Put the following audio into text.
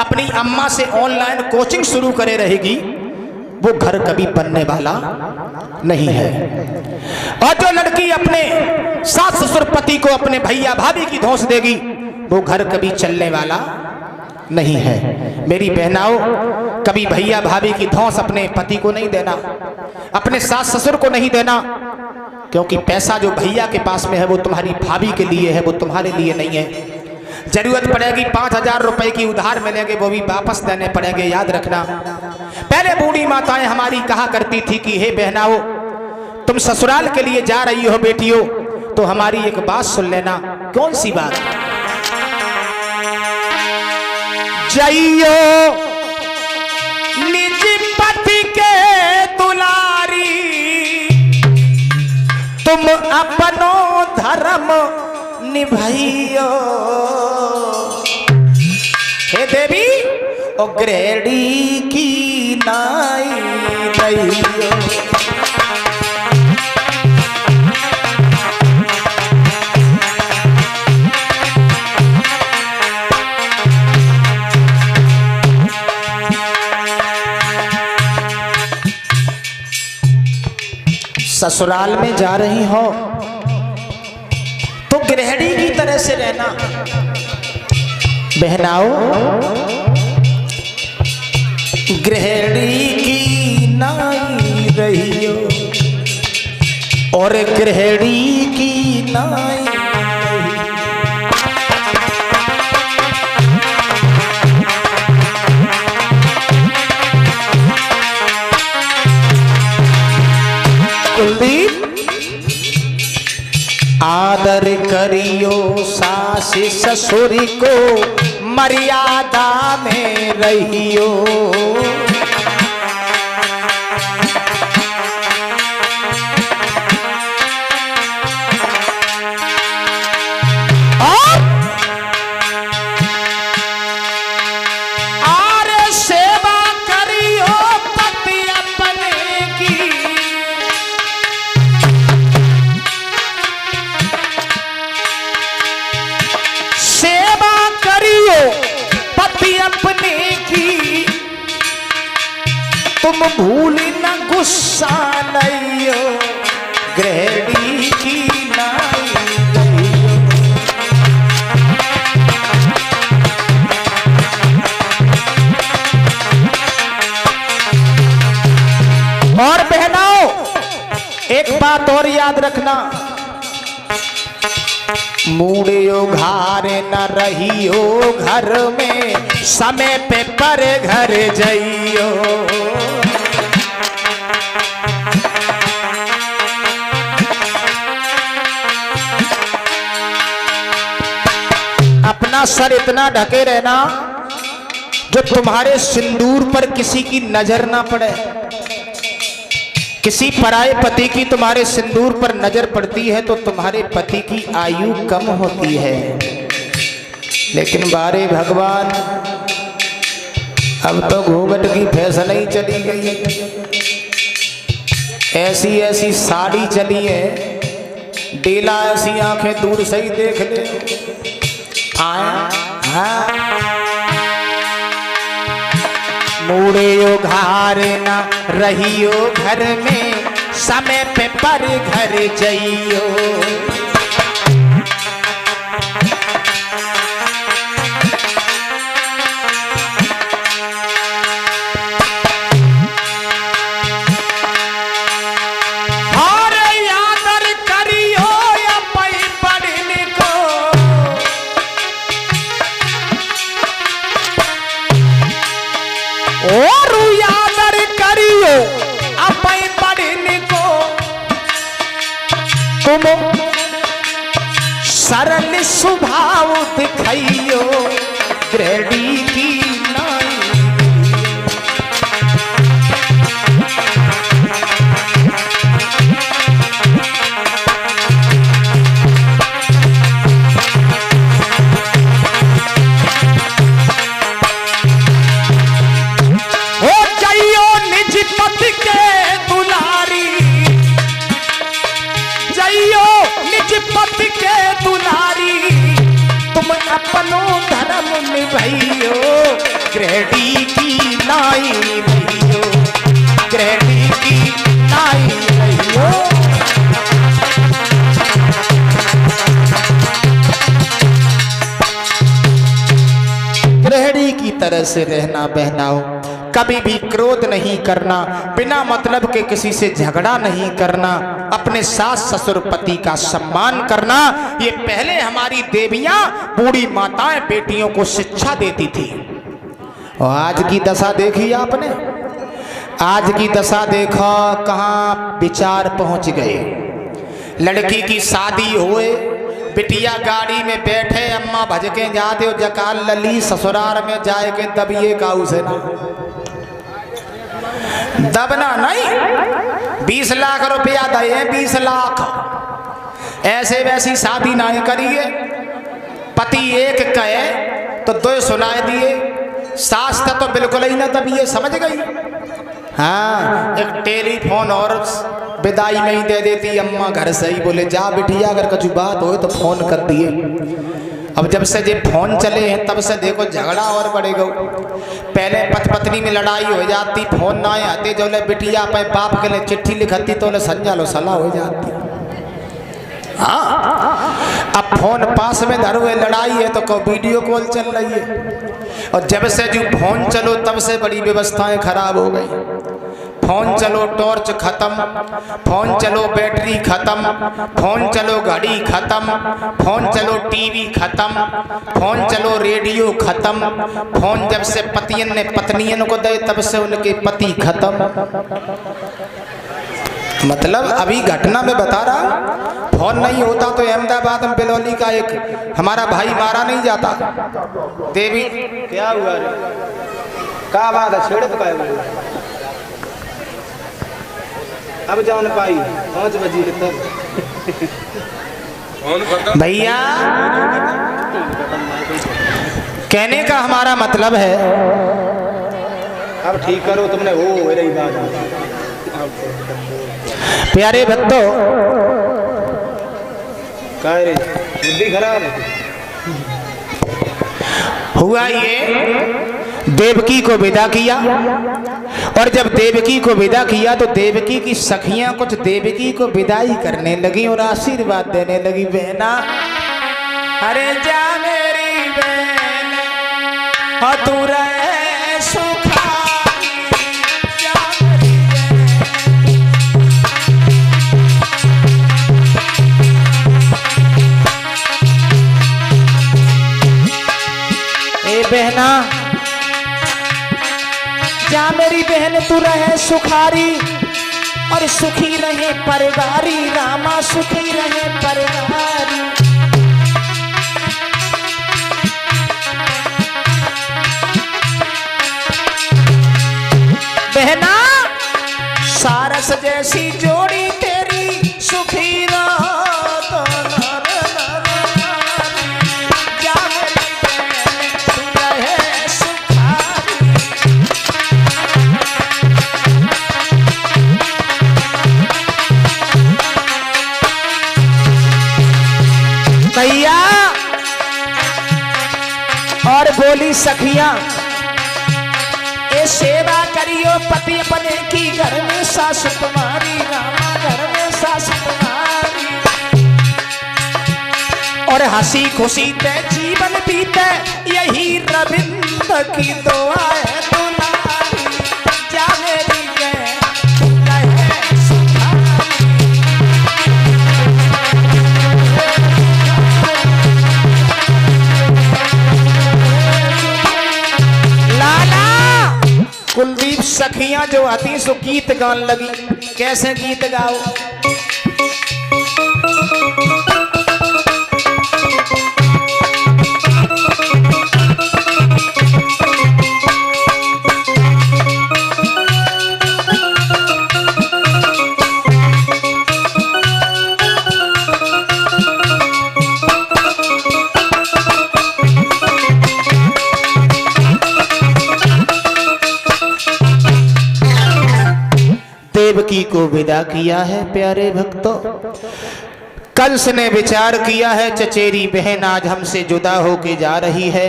अपनी अम्मा से ऑनलाइन कोचिंग शुरू करे रहेगी, वो घर कभी बनने वाला नहीं है। और जो लड़की अपने सास ससुर पति को अपने भैया भाभी की धौंस देगी, वो घर कभी चलने वाला नहीं है। मेरी बहनाओं, कभी भैया भाभी की धौंस अपने पति को नहीं देना, अपने सास ससुर को नहीं देना, क्योंकि पैसा जो भैया के पास में है वो तुम्हारी भाभी के लिए है, वो तुम्हारे लिए नहीं है। जरूरत पड़ेगी 5,000 रुपए की उधार मिलेंगे, वो भी वापस देने पड़ेंगे, याद रखना। पहले बूढ़ी माताएं हमारी कहा करती थी कि हे बहनाओं, तुम ससुराल के लिए जा रही हो बेटियों, तो हमारी एक बात सुन लेना। कौन सी बात? जइयो निज पति के दुलारी, तुम अपनो धर्म निभाइयो। हे देवी, ओ ग्रेडी की नाई दैयो। ससुराल में जा रही हो तो गृहिणी की तरह से रहना। बहनाओ, गृहिणी की नाई रहियो और गृहिणी की नाई। कुलदीप, आदर करियो सास ससुर को, मर्यादा में रहियो। आरे सेवा करियो पति अपने की, सेवा करियो पति अपने की, तुम भूल न गुस्सा लियो, गृहिणी की नाई रहियो। और बहनाओं, एक बात और याद रखना, मूड़ियो घारे न रहियो घर में, समय पे पर घर जइयो। अपना सर इतना ढके रहना जो तुम्हारे सिंदूर पर किसी की नजर ना पड़े। किसी पराये पति की तुम्हारे सिंदूर पर नजर पड़ती है तो तुम्हारे पति की आयु कम होती है। लेकिन बारे भगवान, अब तो घूंघट की फैशन ही चली गई, ऐसी ऐसी साड़ी चली है, डेला ऐसी आंखें दूर से ही देख ले। मूड़ियो घारे न रहियो घर में, समय पे पर घर जइयो। और यादर करियो अपने पढ़ने को, तुम सरल स्वभाव दिखाइयो, गृहिणी की नाई। अपनो धर्म ग्रहणी की नाई रहियो, ग्रहणी की नाई रहियो। ग्रहणी की तरह से रहना बहनाओ, कभी भी क्रोध नहीं करना, बिना मतलब के किसी से झगड़ा नहीं करना, अपने सास ससुर पति का सम्मान करना, ये पहले हमारी देवियां बूढ़ी माताएं बेटियों को शिक्षा देती थी। और आज की दशा देखी आपने, आज की दशा देखो कहाँ विचार पहुंच गए। लड़की की शादी हुए, बिटिया गाड़ी में बैठे, अम्मा भजके जाते हो जकाल लली, ससुराल में जाए के दबिए काऊ से ना दबना नहीं। 20 लाख रुपया दे, 20 लाख ऐसे वैसी शादी नहीं करिए। पति एक कहे तो 2 सुनाए दिए, सास तो बिल्कुल ही ना दबिए, समझ गई। हाँ, एक टेलीफोन और विदाई में ही दे देती अम्मा घर से ही, बोले जा बिटिया अगर कुछ बात हो तो फोन कर दिए। अब जब से ये फोन चले हैं तब से देखो झगड़ा और बढ़ेगा। पहले पति पत्नी में लड़ाई हो जाती, फोन ना आते, जो ले बिटिया अपने बाप के लिए चिट्ठी लिखती तो ले संजा लो सलाह हो जाती। हाँ, अब फोन पास में धर हुए, लड़ाई है तो को वीडियो कॉल चल रही है। और जब से जो फोन चलो तब से बड़ी व्यवस्थाएं खराब हो गई। फोन चलो टॉर्च खत्म, फोन चलो बैटरी खत्म, फोन चलो घड़ी खत्म, फोन चलो टीवी खत्म, फोन चलो रेडियो खत्म। फोन जब से पतियन ने पत्नियन को दे तब से उनके पति खत्म। मतलब अभी घटना में बता रहा, फोन नहीं होता तो अहमदाबाद में बिलौली का एक हमारा भाई मारा नहीं जाता। देवी क्या हुआ रे, क्या बात है, छेड़े तो क्या हुआ? अब जाओ न पाई 5 बजे तक भैया। कहने का हमारा मतलब है, अब ठीक करो तुमने, हो रही बात। प्यारे भक्तों, बुद्धि खराब हुआ। ये देवकी को विदा किया, और जब देवकी को विदा किया तो देवकी की सखियां कुछ देवकी को विदाई करने लगी और आशीर्वाद देने लगी। बहना अरे जा मेरी बहन, हाँ तू रहे सुखा। बहना जा मेरी बहन तू रहे सुखारी, और सुखी रहे परिवारी, रामा सुखी रहे परिवारी। बहना सारस जैसी जोड़ी तेरी, सुखी रहो तो भैया। और बोली सखियां, ए सेवा करियो पति अपने की, घर में सास तुम्हारी, रामा घर में सास तुम्हारी। और हंसी खुशी ते जीवन बीते, यही रविंद्र की दुआ है तुम्हारी। जा मेरी कुलदीप सखियां जो आती सो गीत गान लगी। कैसे गीत गाओ? देवकी को विदा किया है प्यारे भक्तों। कंस ने विचार किया है चचेरी बहन आज हमसे जुदा होके जा रही है,